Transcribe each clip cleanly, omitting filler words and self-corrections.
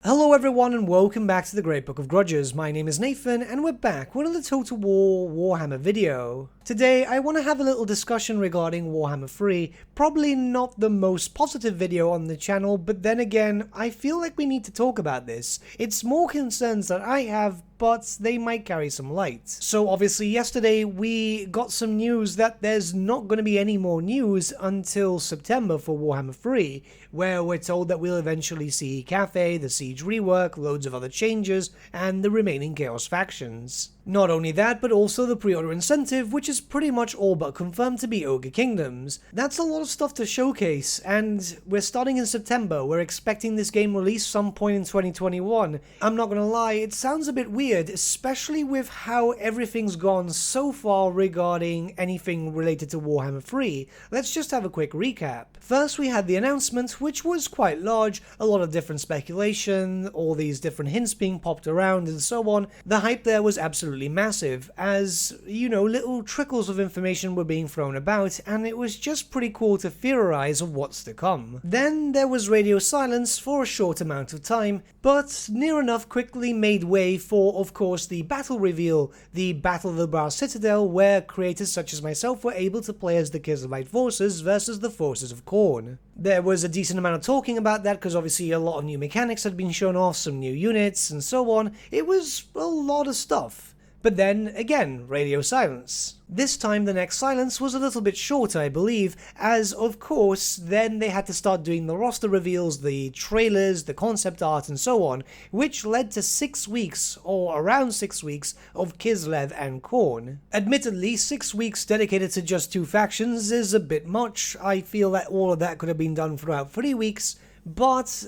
Hello everyone and welcome back to the Great Book of Grudges. My name is Nathan and we're back with another Total War Warhammer video. Today I want to have a little discussion regarding Warhammer 3, probably not the most positive video on the channel, but then again I feel like we need to talk about this. It's more concerns that I have, but they might carry some light. So obviously yesterday we got some news that there's not going to be any more news until September for Warhammer 3, where we're told that we'll eventually see Cafe, the Siege rework, loads of other changes, and the remaining Chaos factions. Not only that, but also the pre-order incentive, which is pretty much all but confirmed to be Ogre Kingdoms. That's a lot of stuff to showcase, and we're starting in September. We're expecting this game released some point in 2021. I'm not gonna lie, it sounds a bit weird, especially with how everything's gone so far regarding anything related to Warhammer 3. Let's just have a quick recap. First, we had the announcement, which was quite large, a lot of different speculation, all these different hints being popped around and so on. The hype there was absolutely massive, as, you know, little trickles of information were being thrown about, and it was just pretty cool to theorize of what's to come. Then there was radio silence for a short amount of time, but near enough quickly made way for, of course, the battle reveal, the Battle of the Brass Citadel, where creators such as myself were able to play as the Kislevite forces versus the forces of Khorne. There was a decent amount of talking about that because obviously a lot of new mechanics had been shown off, some new units and so on. It was a lot of stuff. But then, again, radio silence. This time the next silence was a little bit shorter, I believe, as of course then they had to start doing the roster reveals, the trailers, the concept art and so on, which led to 6 weeks, or around 6 weeks, of Kislev and Khorne. Admittedly, 6 weeks dedicated to just 2 factions is a bit much. I feel that all of that could have been done throughout 3 weeks, but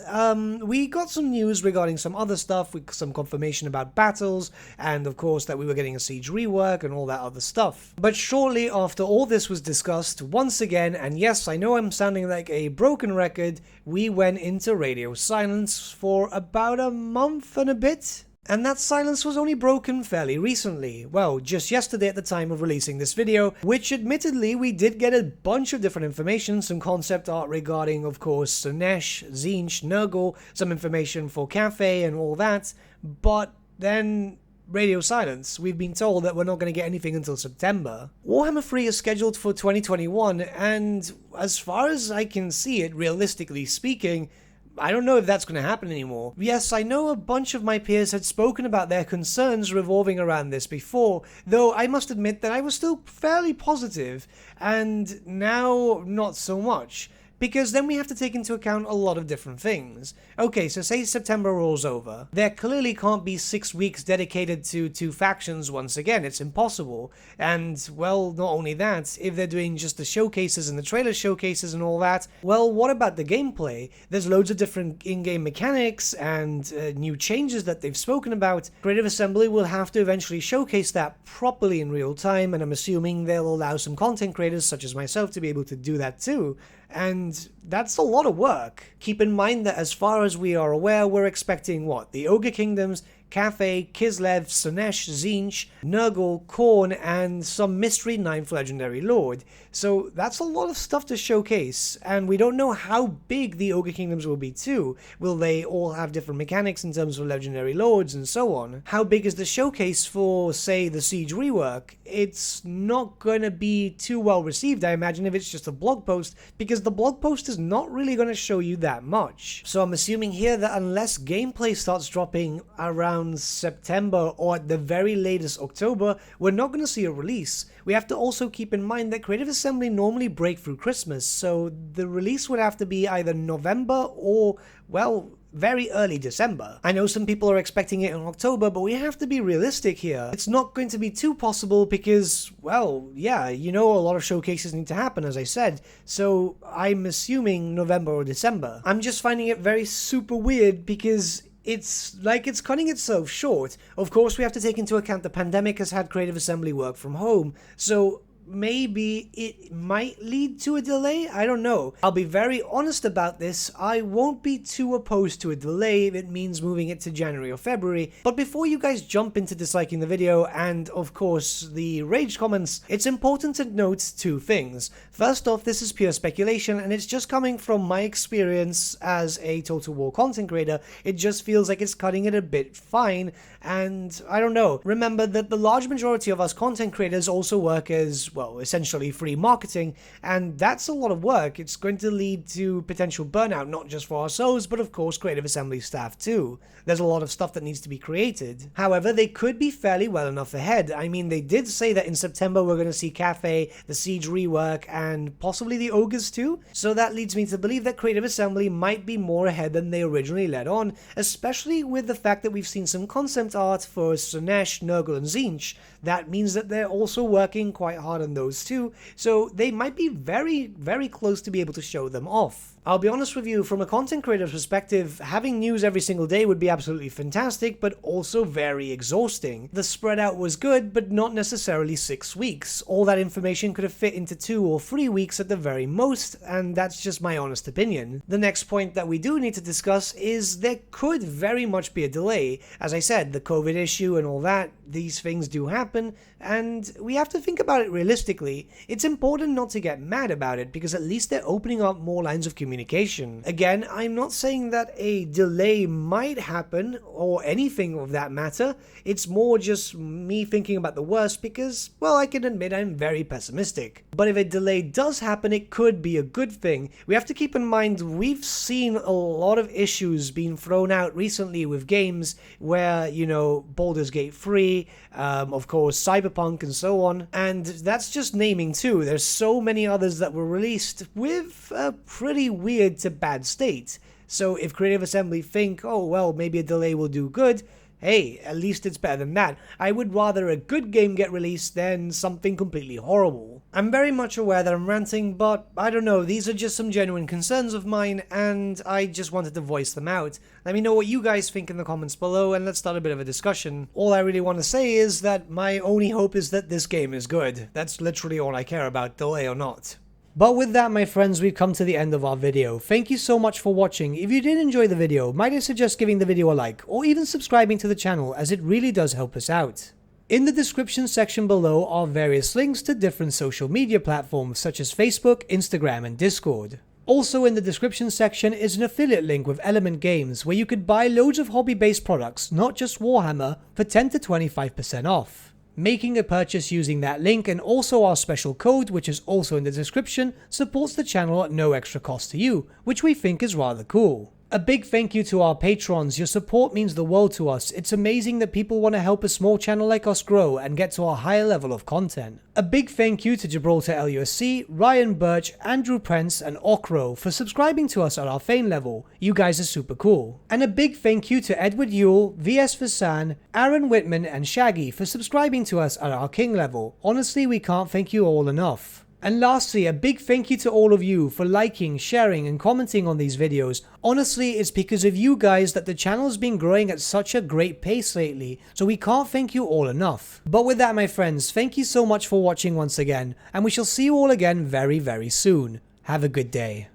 we got some news regarding some other stuff, with some confirmation about battles, and of course that we were getting a siege rework and all that other stuff. But shortly after all this was discussed, once again, and yes, I know I'm sounding like a broken record, we went into radio silence for about a month and a bit. And that silence was only broken fairly recently, well, just yesterday at the time of releasing this video, which admittedly we did get a bunch of different information, some concept art regarding, of course, Slaanesh, Tzeentch, Nurgle, some information for Cafe and all that, but then radio silence. We've been told that we're not going to get anything until September. Warhammer 3 is scheduled for 2021, and as far as I can see it, realistically speaking, I don't know if that's going to happen anymore. Yes, I know a bunch of my peers had spoken about their concerns revolving around this before, though I must admit that I was still fairly positive, and now not so much. Because then we have to take into account a lot of different things. Okay, so say September rolls over. There clearly can't be 6 weeks dedicated to 2 factions once again, it's impossible. And, well, not only that, if they're doing just the showcases and the trailer showcases and all that, well, what about the gameplay? There's loads of different in-game mechanics and new changes that they've spoken about. Creative Assembly will have to eventually showcase that properly in real time, and I'm assuming they'll allow some content creators such as myself to be able to do that too. And that's a lot of work. Keep in mind that as far as we are aware, we're expecting what? The Ogre Kingdoms, Cafe, Kislev, Slaanesh, Tzeentch, Nurgle, Khorne, and some mystery 9th Legendary Lord. So that's a lot of stuff to showcase, and we don't know how big the Ogre Kingdoms will be too. Will they all have different mechanics in terms of Legendary Lords and so on? How big is the showcase for, say, the Siege rework? It's not gonna be too well received, I imagine, if it's just a blog post, because the blog post is not really gonna show you that much. So I'm assuming here that unless gameplay starts dropping around September or at the very latest October, we're not going to see a release. We have to also keep in mind that Creative Assembly normally break through Christmas, so the release would have to be either November or, well, very early December. I know some people are expecting it in October, but we have to be realistic here. It's not going to be too possible because, well, yeah, you know, a lot of showcases need to happen, as I said, so I'm assuming November or December. I'm just finding it very super weird because it's like it's cutting itself short. Of course, we have to take into account the pandemic has had Creative Assembly work from home, so maybe it might lead to a delay. I don't know. I'll be very honest about this. I won't be too opposed to a delay if it means moving it to January or February. But before you guys jump into disliking the video and, of course, the rage comments, it's important to note two things. First off, this is pure speculation, and it's just coming from my experience as a Total War content creator. It just feels like it's cutting it a bit fine, and I don't know. Remember that the large majority of us content creators also work as, well, essentially free marketing, and that's a lot of work. It's going to lead to potential burnout, not just for ourselves, but of course Creative Assembly staff too. There's a lot of stuff that needs to be created. However, they could be fairly well enough ahead. I mean, they did say that in September we're going to see Cafe, the Siege rework, and possibly the Ogres too, so that leads me to believe that Creative Assembly might be more ahead than they originally let on, especially with the fact that we've seen some concept art for Slaanesh, Nurgle, and Tzeentch. That means that they're also working quite hard on those too, so they might be very, very close to be able to show them off. I'll be honest with you, from a content creator's perspective, having news every single day would be absolutely fantastic, but also very exhausting. The spread out was good, but not necessarily 6 weeks. All that information could have fit into 2 or 3 weeks at the very most, and that's just my honest opinion. The next point that we do need to discuss is there could very much be a delay. As I said, the COVID issue and all that, these things do happen, and we have to think about it realistically. It's important not to get mad about it, because at least they're opening up more lines of communication. Again, I'm not saying that a delay might happen, or anything of that matter. It's more just me thinking about the worst because, well, I can admit I'm very pessimistic. But if a delay does happen, it could be a good thing. We have to keep in mind we've seen a lot of issues being thrown out recently with games where, you know, Baldur's Gate 3, of course, Cyberpunk and so on, and that's just naming two. There's so many others that were released with a pretty weird to bad state. So if Creative Assembly think, oh well, maybe a delay will do good, hey, at least it's better than that. I would rather a good game get released than something completely horrible. I'm very much aware that I'm ranting, but I don't know, these are just some genuine concerns of mine, and I just wanted to voice them out. Let me know what you guys think in the comments below, and let's start a bit of a discussion. All I really want to say is that my only hope is that this game is good. That's literally all I care about, delay or not. But with that, my friends, we've come to the end of our video. Thank you so much for watching. If you did enjoy the video, might I suggest giving the video a like, or even subscribing to the channel, as it really does help us out. In the description section below are various links to different social media platforms such as Facebook, Instagram, and Discord. Also in the description section is an affiliate link with Element Games where you could buy loads of hobby-based products, not just Warhammer, for 10 to 25% off. Making a purchase using that link and also our special code, which is also in the description, supports the channel at no extra cost to you, which we think is rather cool. A big thank you to our patrons. Your support means the world to us. It's amazing that people want to help a small channel like us grow and get to a higher level of content. A big thank you to Gibraltar LUSC, Ryan Bertsche, Andrew Prince, and Okro for subscribing to us at our Fane level. You guys are super cool. And a big thank you to Edward Yule, VS Vasan, Aaron Whitman, and Shaggy for subscribing to us at our King level. Honestly, we can't thank you all enough. And lastly, a big thank you to all of you for liking, sharing, and commenting on these videos. Honestly, it's because of you guys that the channel has been growing at such a great pace lately, so we can't thank you all enough. But with that, my friends, thank you so much for watching once again, and we shall see you all again very, very soon. Have a good day.